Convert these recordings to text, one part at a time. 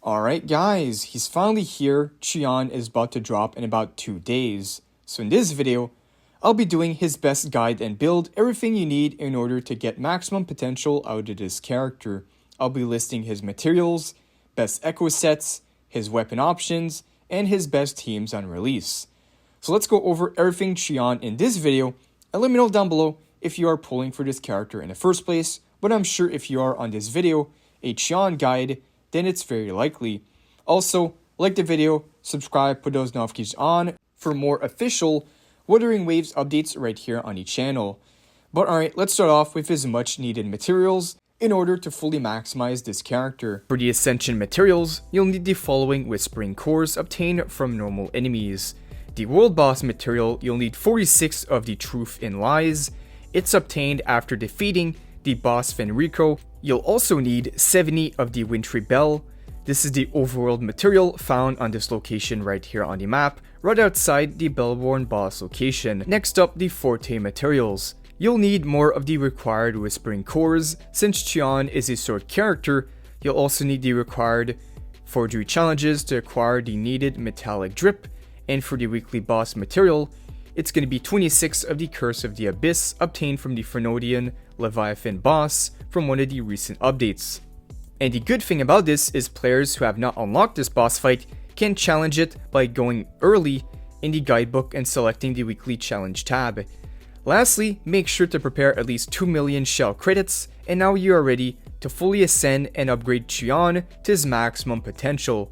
Alright guys, he's finally here. QIUYUAN is about to drop in about 2 days. So in this video, I'll be doing his best guide and build, everything you need in order to get maximum potential out of this character. I'll be listing his materials, best echo sets, his weapon options, and his best teams on release. So let's go over everything QIUYUAN in this video, and let me know down below if you are pulling for this character in the first place, but I'm sure if you are on this video, a QIUYUAN guide, then it's very likely. Also, like the video, subscribe, put those notifications on for more official Wuthering Waves updates right here on the channel. But alright, let's start off with his much needed materials in order to fully maximize this character. For the Ascension materials, you'll need the following Whispering Cores obtained from normal enemies. The World Boss material, you'll need 46 of the Truth in Lies. It's obtained after defeating the boss Fenrico. You'll also need 70 of the Wintry Bell. This is the overworld material found on this location right here on the map, right outside the Bellborn boss location. Next up, the Forte materials. You'll need more of the required Whispering Cores. Since QIUYUAN is a sword character, you'll also need the required forgery challenges to acquire the needed metallic drip. And for the weekly boss material, it's going to be 26 of the Curse of the Abyss obtained from the Fernodian Leviathan boss from one of the recent updates. And the good thing about this is players who have not unlocked this boss fight can challenge it by going early in the guidebook and selecting the weekly challenge tab. Lastly, make sure to prepare at least 2 million shell credits, and now you are ready to fully ascend and upgrade QIUYUAN to his maximum potential.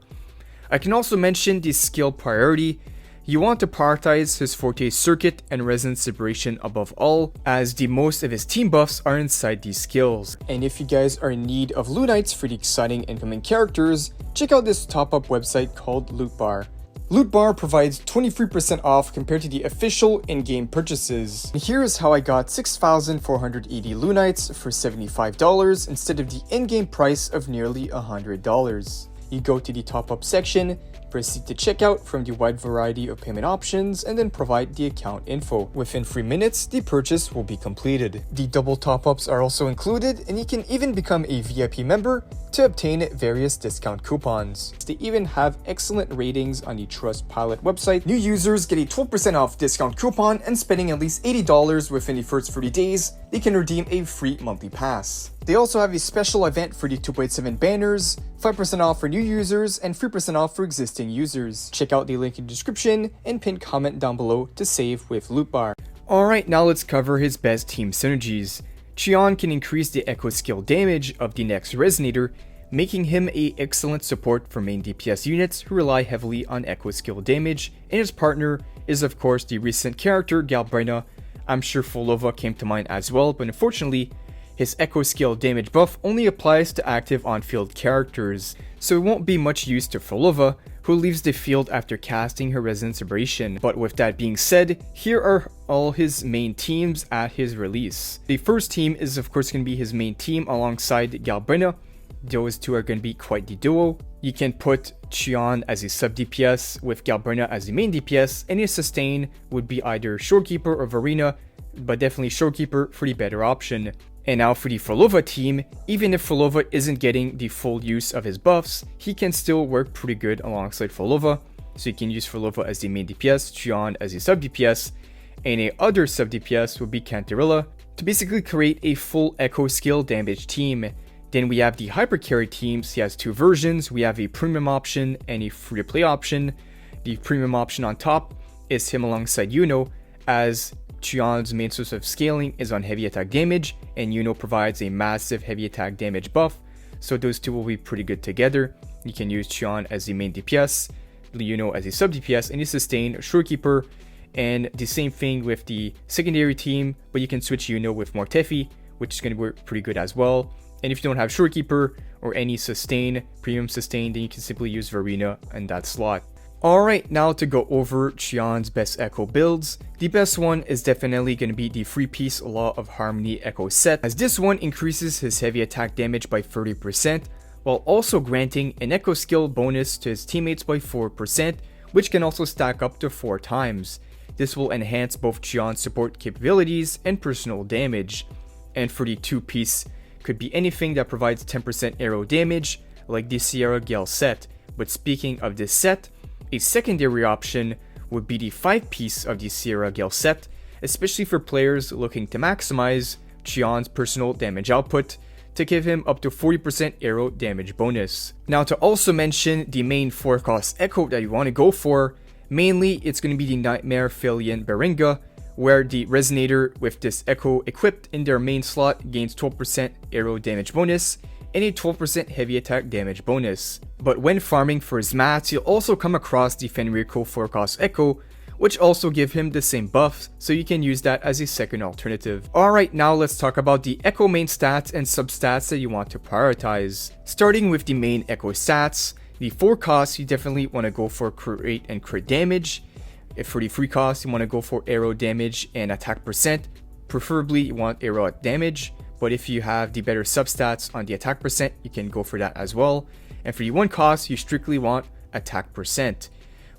I can also mention the skill priority. You want to prioritize his Forte Circuit and Resonance Separation above all, as the most of his team buffs are inside these skills. And if you guys are in need of lunites for the exciting incoming characters, check out this top-up website called Loot Bar. Loot Bar provides 23% off compared to the official in-game purchases. And here is how I got 6,480 lunites for $75 instead of the in-game price of nearly $100. You go to the top-up section, proceed to checkout from the wide variety of payment options, and then provide the account info. Within 3 minutes, the purchase will be completed. The double top-ups are also included, and you can even become a VIP member to obtain various discount coupons. They even have excellent ratings on the Trustpilot website. New users get a 12% off discount coupon, and spending at least $80 within the first 30 days, they can redeem a free monthly pass. They also have a special event for the 2.7 banners, 5% off for new users, and 3% off for existing users. Check out the link in the description and pinned comment down below to save with Loot Bar. Alright, now let's cover his best team synergies. QIUYUAN can increase the echo skill damage of the next Resonator, making him an excellent support for main DPS units who rely heavily on echo skill damage, and his partner is of course the recent character Galbrina. I'm sure Folova came to mind as well, but unfortunately, his echo skill damage buff only applies to active on-field characters, so it won't be much use to Folova, who leaves the field after casting her Resonance Separation. But with that being said, here are all his main teams at his release. The first team is of course going to be his main team alongside Galbrina. Those two are going to be quite the duo. You can put QIUYUAN as a sub DPS with Galbrina as the main DPS, and his sustain would be either Shorekeeper or Varina, but definitely Shorekeeper for the better option. And now for the Folova team, even if Folova isn't getting the full use of his buffs, he can still work pretty good alongside Folova. So you can use Folova as the main DPS, QIUYUAN as a sub DPS, and a other sub DPS would be Cantarilla to basically create a full echo skill damage team. Then we have the hyper carry teams. He has two versions. We have a premium option and a free to play option. The premium option on top is him alongside Yuno, as QIUYUAN's main source of scaling is on heavy attack damage, and Yuno provides a massive heavy attack damage buff, so those two will be pretty good together. You can use QIUYUAN as the main DPS, Yuno as a sub DPS, and you sustain Shorekeeper, and the same thing with the secondary team, but you can switch Yuno with Mortefi, which is going to work pretty good as well. And if you don't have Shorekeeper or any sustain, premium sustain, then you can simply use Varina in that slot. Alright, now to go over QIUYUAN's best echo builds. The best one is definitely going to be the 3-piece Law of Harmony echo set, as this one increases his heavy attack damage by 30%, while also granting an echo skill bonus to his teammates by 4%, which can also stack up to 4 times. This will enhance both QIUYUAN's support capabilities and personal damage. And for the 2-piece, could be anything that provides 10% arrow damage, like the Sierra Gale set. But speaking of this set, a secondary option would be the 5-piece of the Sierra Gale set, especially for players looking to maximize Qian's personal damage output to give him up to 40% arrow damage bonus. Now, to also mention the main 4-cost echo that you want to go for, mainly it's going to be the Nightmare Philian Beringa, where the resonator with this echo equipped in their main slot gains 12% arrow damage bonus and a 12% heavy attack damage bonus. But when farming for his mats, you'll also come across the Fenrico 4-cost echo, which also give him the same buffs, so you can use that as a second alternative. Alright, now let's talk about the echo main stats and substats that you want to prioritize. Starting with the main echo stats, the 4 costs you definitely want to go for crit rate and crit damage. If for the 3 costs you want to go for arrow damage and attack percent, preferably you want arrow damage, but if you have the better substats on the attack percent, you can go for that as well. And for the 1 cost, you strictly want attack percent.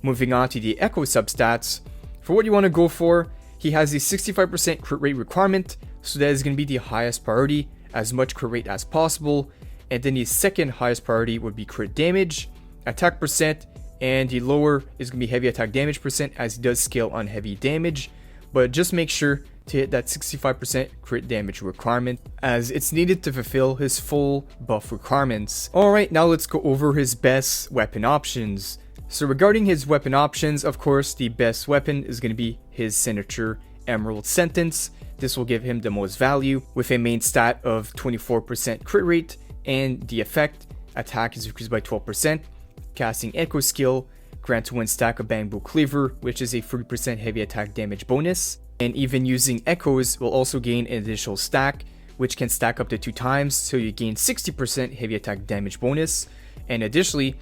Moving on to the echo substats, for what you want to go for, he has a 65% crit rate requirement, so that is going to be the highest priority, as much crit rate as possible. And then the second highest priority would be crit damage, attack percent, and the lower is going to be heavy attack damage percent, as he does scale on heavy damage. But just make sure to hit that 65% crit damage requirement, as it's needed to fulfill his full buff requirements. Alright, now let's go over his best weapon options. So regarding his weapon options, of course, the best weapon is going to be his signature Emerald Sentence. This will give him the most value, with a main stat of 24% crit rate, and the effect, attack is increased by 12%, casting echo skill, grants 1 stack of Bamboo Cleaver, which is a 30% heavy attack damage bonus, and even using echoes will also gain an additional stack, which can stack up to 2 times, so you gain 60% heavy attack damage bonus. And additionally,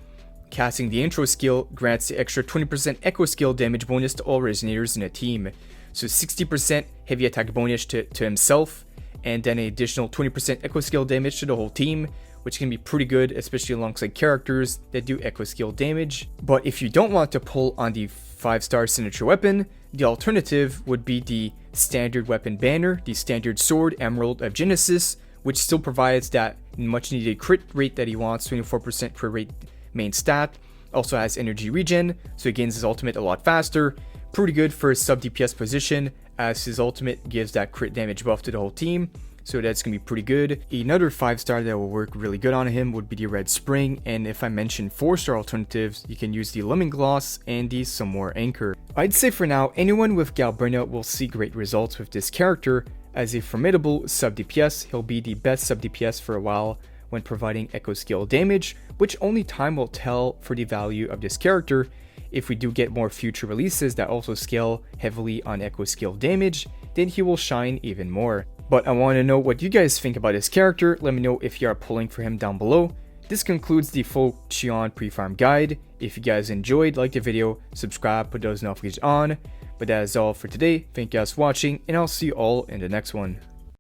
casting the intro skill grants the extra 20% echo skill damage bonus to all resonators in a team. So 60% heavy attack bonus to himself, and then an additional 20% echo skill damage to the whole team, which can be pretty good, especially alongside characters that do echo skill damage. But if you don't want to pull on the 5-star signature weapon, the alternative would be the standard weapon banner, the standard sword Emerald of Genesis, which still provides that much needed crit rate that he wants, 24% crit rate main stat. Also has energy regen, so he gains his ultimate a lot faster. Pretty good for his sub DPS position, as his ultimate gives that crit damage buff to the whole team, so that's gonna be pretty good. Another 5-star that will work really good on him would be the Red Spring, and if I mention 4-star alternatives, you can use the Lemon Gloss and the Some More Anchor. I'd say for now, anyone with Galbrina will see great results with this character. As a formidable sub DPS, he'll be the best sub DPS for a while when providing echo skill damage, which only time will tell for the value of this character. If we do get more future releases that also scale heavily on echo skill damage, then he will shine even more. But I want to know what you guys think about this character. Let me know if you are pulling for him down below. This concludes the full Qian pre-farm guide. If you guys enjoyed, like the video, subscribe, put those notifications on. But that is all for today. Thank you guys for watching, and I'll see you all in the next one.